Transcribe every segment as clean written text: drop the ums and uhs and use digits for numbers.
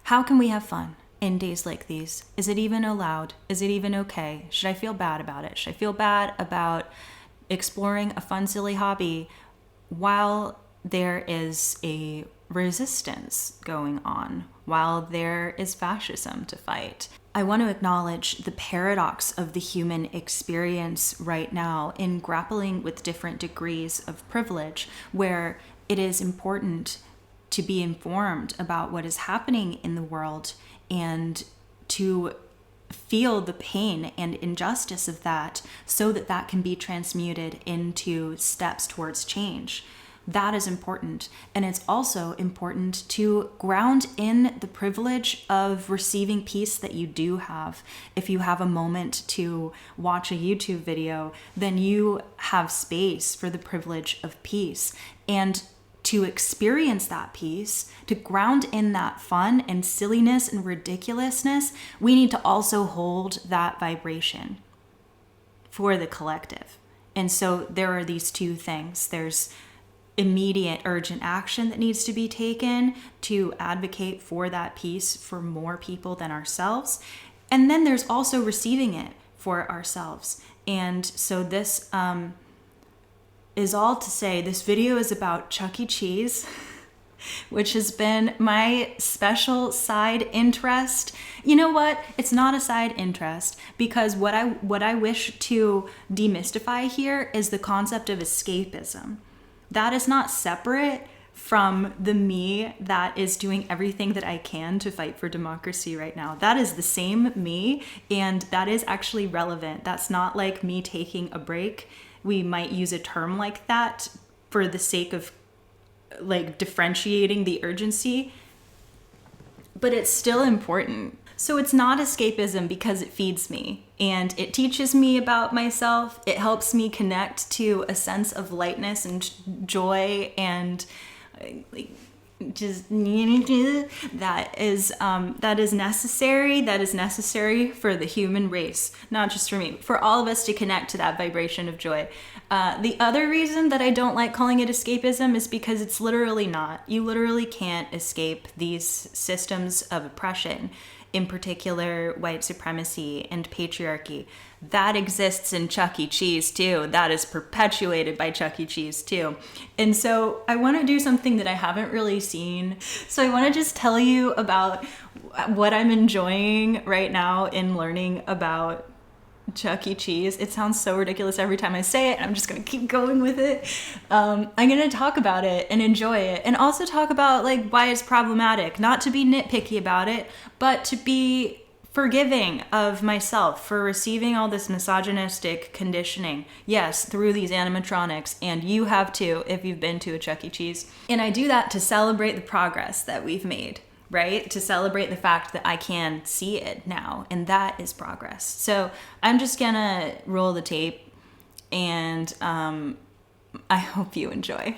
How can we have fun in days like these? Is it even allowed? Is it even okay? Should I feel bad about it? Should I feel bad about exploring a fun, silly hobby while there is a resistance going on, while there is fascism to fight? I want to acknowledge the paradox of the human experience right now in grappling with different degrees of privilege, where it is important to be informed about what is happening in the world and to feel the pain and injustice of that so that that can be transmuted into steps towards change. That is important. And it's also important to ground in the privilege of receiving peace that you do have. If you have a moment to watch a YouTube video, then you have space for the privilege of peace. And to experience that peace, to ground in that fun and silliness and ridiculousness, we need to also hold that vibration for the collective. And so there are these two things. There's immediate urgent action that needs to be taken to advocate for that peace for more people than ourselves. And then there's also receiving it for ourselves. And so this is all to say, this video is about Chuck E. Cheese, which has been my special side interest. You know what? It's not a side interest, because what I wish to demystify here is the concept of escapism. That is not separate from the me that is doing everything that I can to fight for democracy right now. That is the same me, and that is actually relevant. That's not like me taking a break. We might use a term like that for the sake of like differentiating the urgency, but it's still important. So it's not escapism because it feeds me and it teaches me about myself. It helps me connect to a sense of lightness and joy and like just that is necessary. That is necessary for the human race, not just for me, for all of us to connect to that vibration of joy. The other reason that I don't like calling it escapism is because it's literally not. You literally can't escape these systems of oppression, in particular white supremacy and patriarchy. That exists in Chuck E. Cheese too. That is perpetuated by Chuck E. Cheese too. And so I want to do something that I haven't really seen. So I want to just tell you about what I'm enjoying right now in learning about Chuck E. Cheese. It sounds so ridiculous every time I say it, and I'm just going to keep going with it. I'm going to talk about it and enjoy it, and also talk about like why it's problematic, not to be nitpicky about it, but to be forgiving of myself for receiving all this misogynistic conditioning. Yes, through these animatronics, and you have too if you've been to a Chuck E. Cheese. And I do that to celebrate the progress that we've made. Right? To celebrate the fact that I can see it now, and that is progress. So I'm just gonna roll the tape, and I hope you enjoy.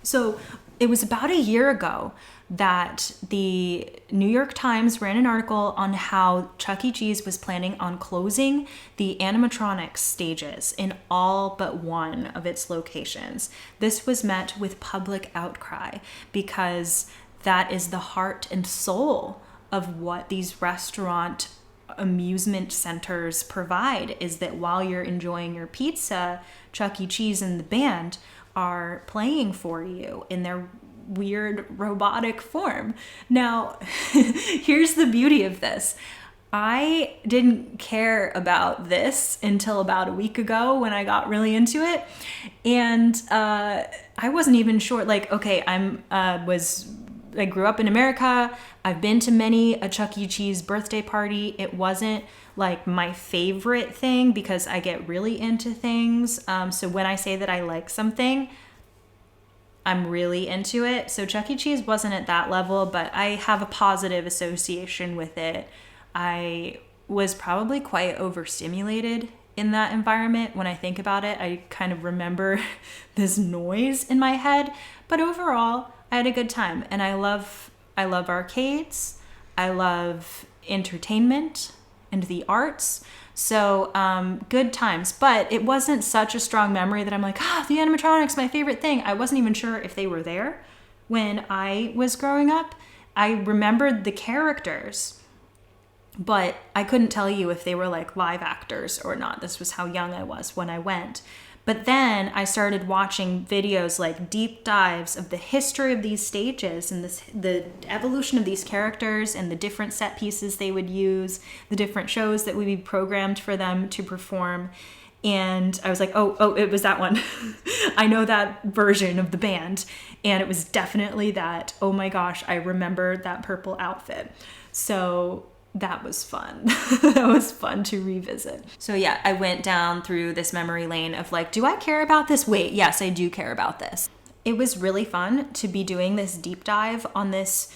So it was about a year ago that the New York Times ran an article on how Chuck E. Cheese was planning on closing the animatronics stages in all but one of its locations. This was met with public outcry because that is the heart and soul of what these restaurant amusement centers provide, is that while you're enjoying your pizza, Chuck E. Cheese and the band are playing for you in their weird robotic form. Now, here's the beauty of this. I didn't care about this until about a week ago when I got really into it. And I wasn't even sure, like, okay, I grew up in America. I've been to many a Chuck E. Cheese birthday party. It wasn't like my favorite thing because I get really into things. So when I say that I like something, I'm really into it. So Chuck E. Cheese wasn't at that level, but I have a positive association with it. I was probably quite overstimulated in that environment. When I think about it, I kind of remember this noise in my head, but overall, I had a good time, and I love arcades. I love entertainment and the arts. So good times, but it wasn't such a strong memory that I'm like, the animatronics, my favorite thing. I wasn't even sure if they were there when I was growing up. I remembered the characters, but I couldn't tell you if they were like live actors or not. This was how young I was when I went. But then I started watching videos, like deep dives of the history of these stages and the evolution of these characters and the different set pieces they would use, the different shows that would be programmed for them to perform. And I was like, oh, it was that one. I know that version of the band. And it was definitely that. Oh my gosh, I remember that purple outfit. So that was fun. That was fun to revisit. So yeah, I went down through this memory lane of like, do I care about this? Wait, yes, I do care about this. It was really fun to be doing this deep dive on this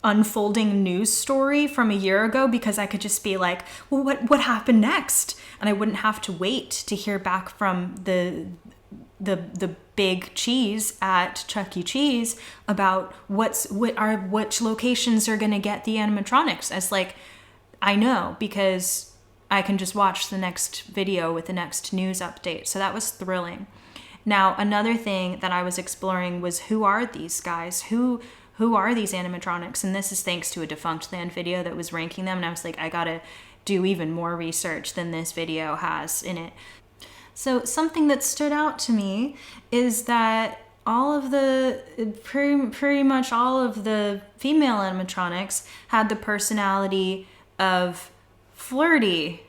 unfolding news story from a year ago, because I could just be like, well, what happened next? And I wouldn't have to wait to hear back from the big cheese at Chuck E. Cheese about which locations are going to get the animatronics. As like, I know, because I can just watch the next video with the next news update. So that was thrilling. Now, another thing that I was exploring was, who are these guys? Who are these animatronics? And this is thanks to a Defunct Land video that was ranking them. And I was like, I gotta do even more research than this video has in it. So something that stood out to me is that pretty much all of the female animatronics had the personality of flirty,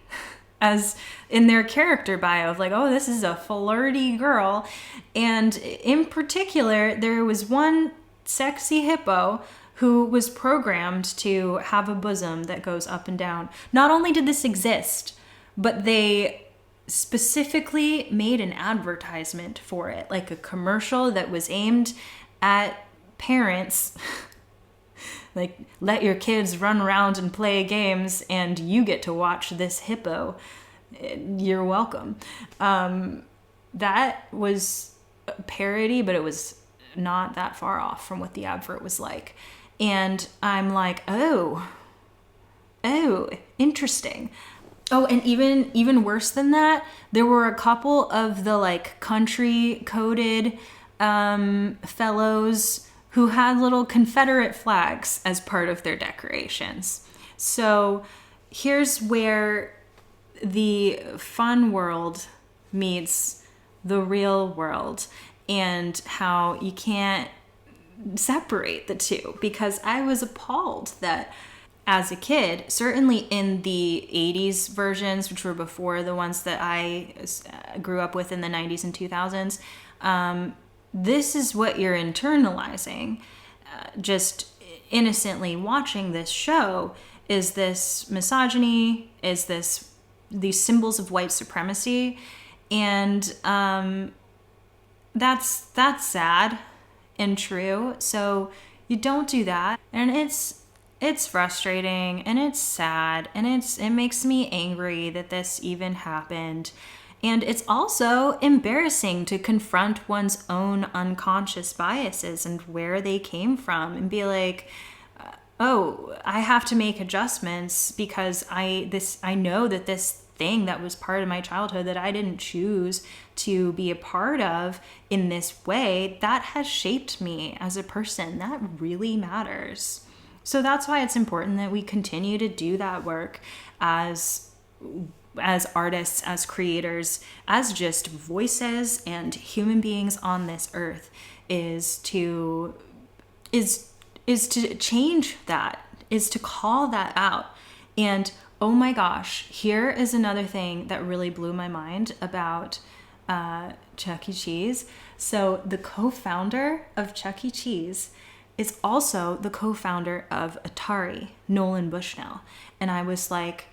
as in their character bio, of like, oh, this is a flirty girl. And in particular, there was one sexy hippo who was programmed to have a bosom that goes up and down. Not only did this exist, but they specifically made an advertisement for it, like a commercial that was aimed at parents. Like, let your kids run around and play games and you get to watch this hippo. You're welcome. That was a parody, but it was not that far off from what the advert was like. And I'm like, oh, interesting. Oh, and even worse than that, there were a couple of the like country coded fellows who had little Confederate flags as part of their decorations. So here's where the fun world meets the real world, and how you can't separate the two, because I was appalled that as a kid, certainly in the 80s versions, which were before the ones that I grew up with in the 90s and 2000s, this is what you're internalizing. Just innocently watching this show is this misogyny, is these symbols of white supremacy, and that's sad and true. So you don't do that, and it's frustrating and it's sad and it makes me angry that this even happened. And it's also embarrassing to confront one's own unconscious biases and where they came from, and be like, oh, I have to make adjustments because I know that this thing that was part of my childhood that I didn't choose to be a part of in this way, that has shaped me as a person. That really matters. So that's why it's important that we continue to do that work as artists, as creators, as just voices and human beings on this earth, is to change that, is to call that out. And oh my gosh, here is another thing that really blew my mind about Chuck E. Cheese. So the co-founder of Chuck E. Cheese is also the co-founder of Atari, Nolan Bushnell. And I was like,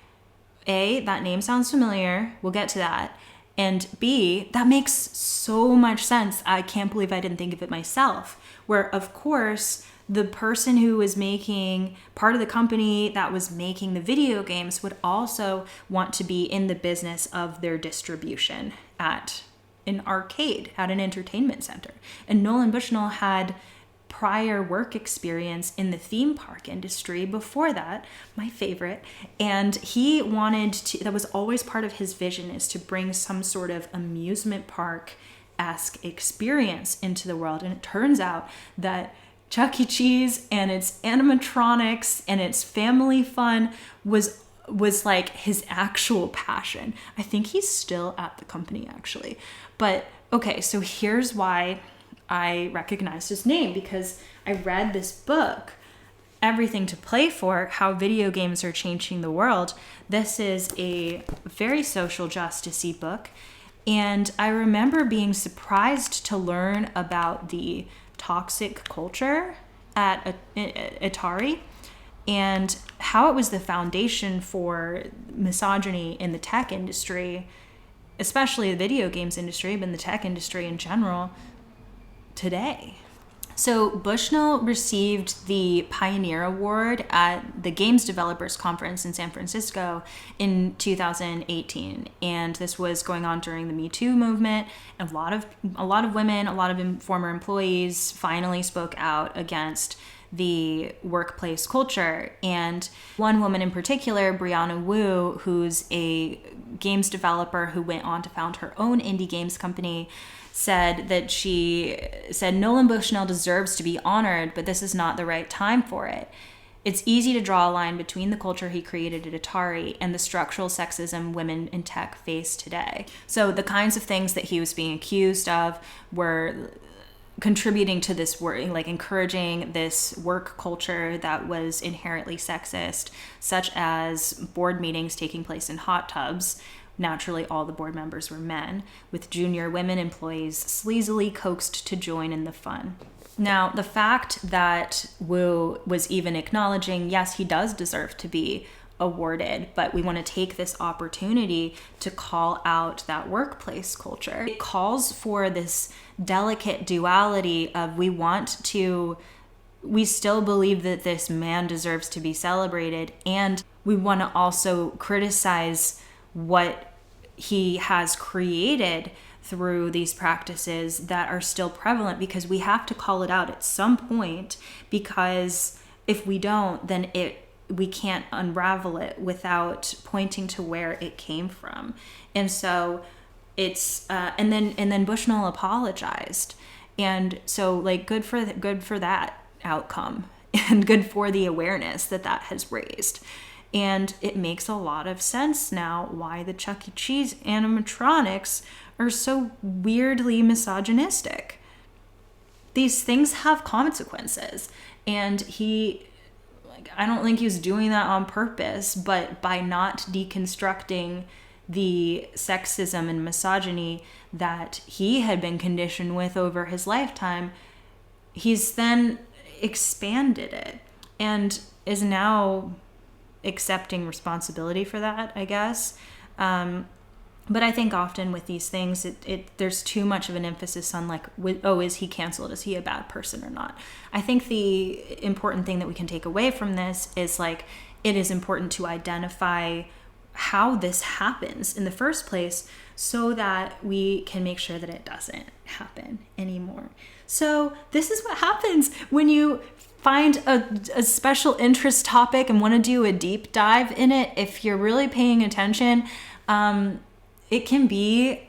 A, that name sounds familiar. We'll get to that. And B, that makes so much sense. I can't believe I didn't think of it myself. Where, of course, the person who was making part of the company that was making the video games would also want to be in the business of their distribution at an arcade, at an entertainment center. And Nolan Bushnell had prior work experience in the theme park industry before that, my favorite, and he wanted to, that was always part of his vision, is to bring some sort of amusement park-esque experience into the world. And it turns out that Chuck E. Cheese and its animatronics and its family fun was like his actual passion. I think he's still at the company, actually. But okay, so here's why I recognized his name, because I read this book, Everything to Play For: How Video Games Are Changing the World. This is a very social justice-y book, and I remember being surprised to learn about the toxic culture at Atari and how it was the foundation for misogyny in the tech industry, especially the video games industry, but in the tech industry in general today. So Bushnell received the Pioneer Award at the Games Developers Conference in San Francisco in 2018, and this was going on during the Me Too movement. A lot of women, a lot of former employees finally spoke out against the workplace culture. And one woman in particular, Brianna Wu, who's a games developer who went on to found her own indie games company, said Nolan Bushnell deserves to be honored, but this is not the right time for it. It's easy to draw a line between the culture he created at Atari and the structural sexism women in tech face today. So the kinds of things that he was being accused of were contributing to this work, like encouraging this work culture that was inherently sexist, such as board meetings taking place in hot tubs. Naturally, all the board members were men, with junior women employees sleazily coaxed to join in the fun. Now, the fact that Wu was even acknowledging, yes, he does deserve to be awarded, but we want to take this opportunity to call out that workplace culture. It calls for this delicate duality of we still believe that this man deserves to be celebrated, and we want to also criticize what he has created through these practices that are still prevalent, because we have to call it out at some point, because if we don't, then we can't unravel it without pointing to where it came from. And so it's and then Bushnell apologized, and so like good for that outcome, and good for the awareness that has raised. And it makes a lot of sense now why the Chuck E. Cheese animatronics are so weirdly misogynistic. These things have consequences, and I don't think he was doing that on purpose, but by not deconstructing the sexism and misogyny that he had been conditioned with over his lifetime, he's then expanded it and is now accepting responsibility for that, I guess. But I think often with these things, there's too much of an emphasis on like, is he canceled? Is he a bad person or not? I think the important thing that we can take away from this is like, it is important to identify how this happens in the first place so that we can make sure that it doesn't happen anymore. So this is what happens when you find a special interest topic and want to do a deep dive in it. If you're really paying attention, it can be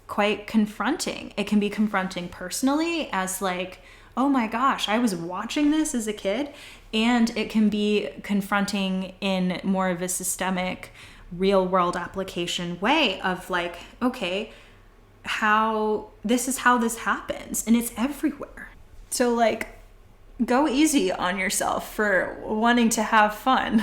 quite confronting. It can be confronting personally as like, oh my gosh, I was watching this as a kid. And it can be confronting in more of a systemic, real world application way of like, okay, this is how this happens, and it's everywhere. So like, go easy on yourself for wanting to have fun.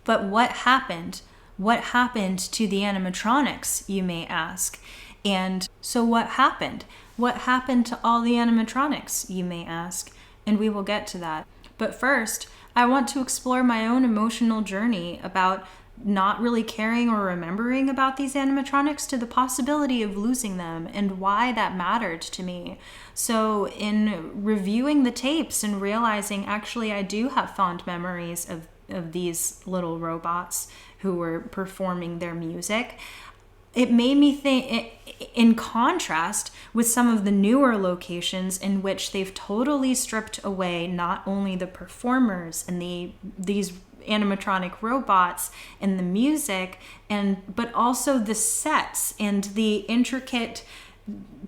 But what happened? What happened to the animatronics, you may ask? And so what happened? What happened to all the animatronics, you may ask? And we will get to that. But first, I want to explore my own emotional journey about not really caring or remembering about these animatronics to the possibility of losing them and why that mattered to me. So in reviewing the tapes and realizing actually I do have fond memories of these little robots who were performing their music, it made me think, in contrast with some of the newer locations in which they've totally stripped away not only the performers and these animatronic robots and the music, but also the sets and the intricate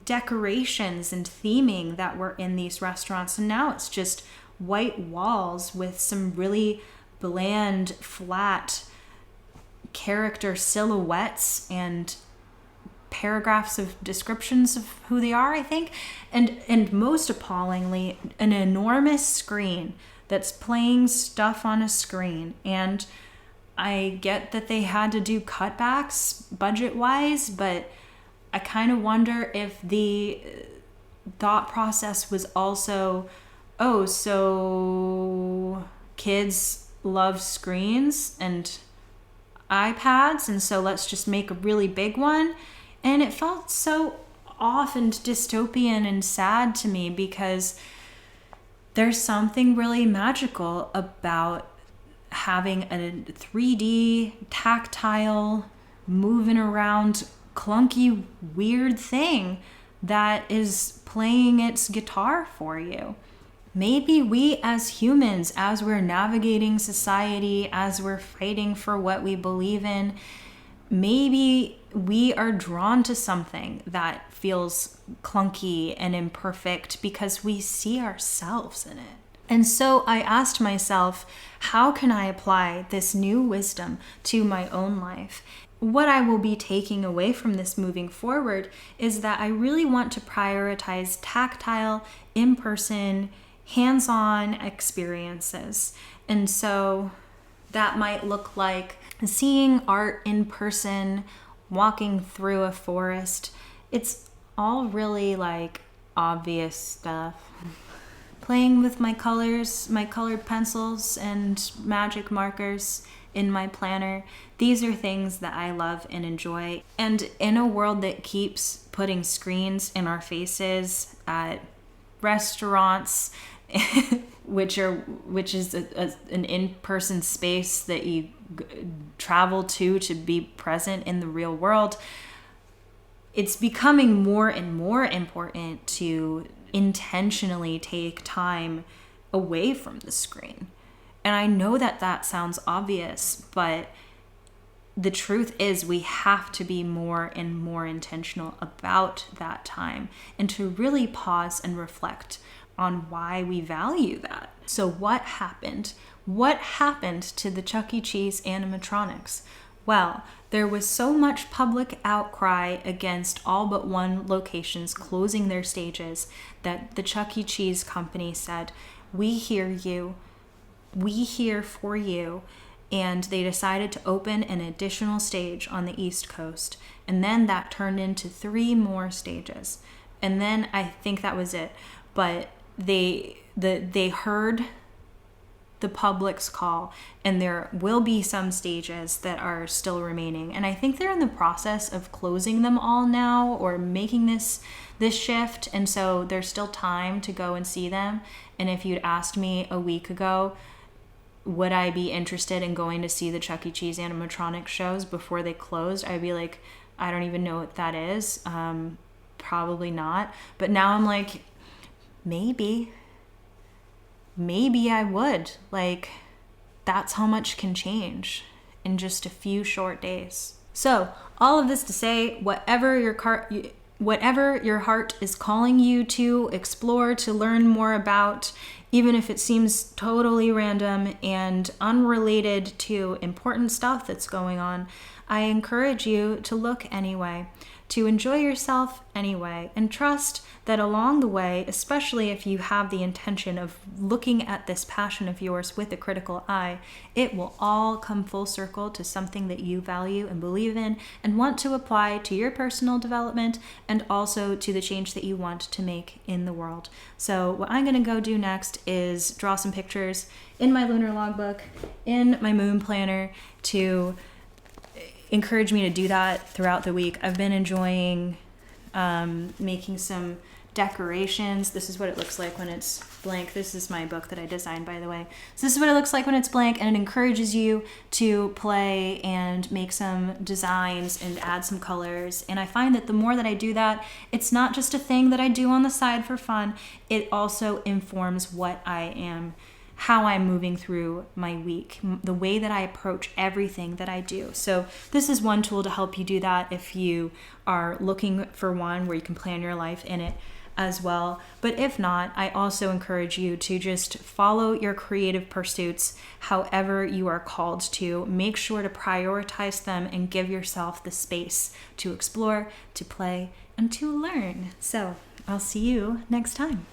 decorations and theming that were in these restaurants. And now it's just white walls with some really bland, flat character silhouettes and paragraphs of descriptions of who they are, I think. And most appallingly, an enormous screen that's playing stuff on a screen. And I get that they had to do cutbacks budget-wise, but I kind of wonder if the thought process was also, oh, so kids love screens and iPads, and so let's just make a really big one. And it felt so off and dystopian and sad to me, because there's something really magical about having a 3D, tactile, moving around, clunky, weird thing that is playing its guitar for you. Maybe we as humans, as we're navigating society, as we're fighting for what we believe in, maybe we are drawn to something that feels clunky and imperfect because we see ourselves in it. And so I asked myself, how can I apply this new wisdom to my own life? What I will be taking away from this moving forward is that I really want to prioritize tactile, in-person, hands-on experiences. And so that might look like seeing art in person, walking through a forest. It's all really like obvious stuff. Playing with my colors, my colored pencils and magic markers in my planner. These are things that I love and enjoy. And in a world that keeps putting screens in our faces at restaurants, which is an in-person space that you travel to be present in the real world, it's becoming more and more important to intentionally take time away from the screen. And I know that that sounds obvious, but the truth is we have to be more and more intentional about that time and to really pause and reflect on why we value that. So what happened? What happened to the Chuck E. Cheese animatronics? Well, there was so much public outcry against all but one locations closing their stages that the Chuck E. Cheese company said, "We hear you. We hear for you." And they decided to open an additional stage on the East Coast. And then that turned into 3 more stages. And then I think that was it. But they heard the public's call, and there will be some stages that are still remaining. And I think they're in the process of closing them all now, or making this shift. And so there's still time to go and see them. And if you'd asked me a week ago, would I be interested in going to see the Chuck E. Cheese animatronic shows before they closed? I'd be like, I don't even know what that is. Probably not. But now I'm like, maybe I would. Like, that's how much can change in just a few short days. So all of this to say, whatever your heart is calling you to explore, to learn more about, even if it seems totally random and unrelated to important stuff that's going on, I encourage you to look anyway, to enjoy yourself anyway, and trust that along the way, especially if you have the intention of looking at this passion of yours with a critical eye, it will all come full circle to something that you value and believe in and want to apply to your personal development and also to the change that you want to make in the world. So what I'm going to go do next is draw some pictures in my lunar logbook, in my moon planner, to encourage me to do that throughout the week. I've been enjoying making some decorations. This is what it looks like when it's blank. This is my book that I designed, by the way. So this is what it looks like when it's blank, and it encourages you to play and make some designs and add some colors. And I find that the more that I do that, it's not just a thing that I do on the side for fun. It also informs how I'm moving through my week, the way that I approach everything that I do. So this is one tool to help you do that if you are looking for one where you can plan your life in it. as well. But if not, I also encourage you to just follow your creative pursuits however you are called to. Make sure to prioritize them and give yourself the space to explore, to play, and to learn. So I'll see you next time.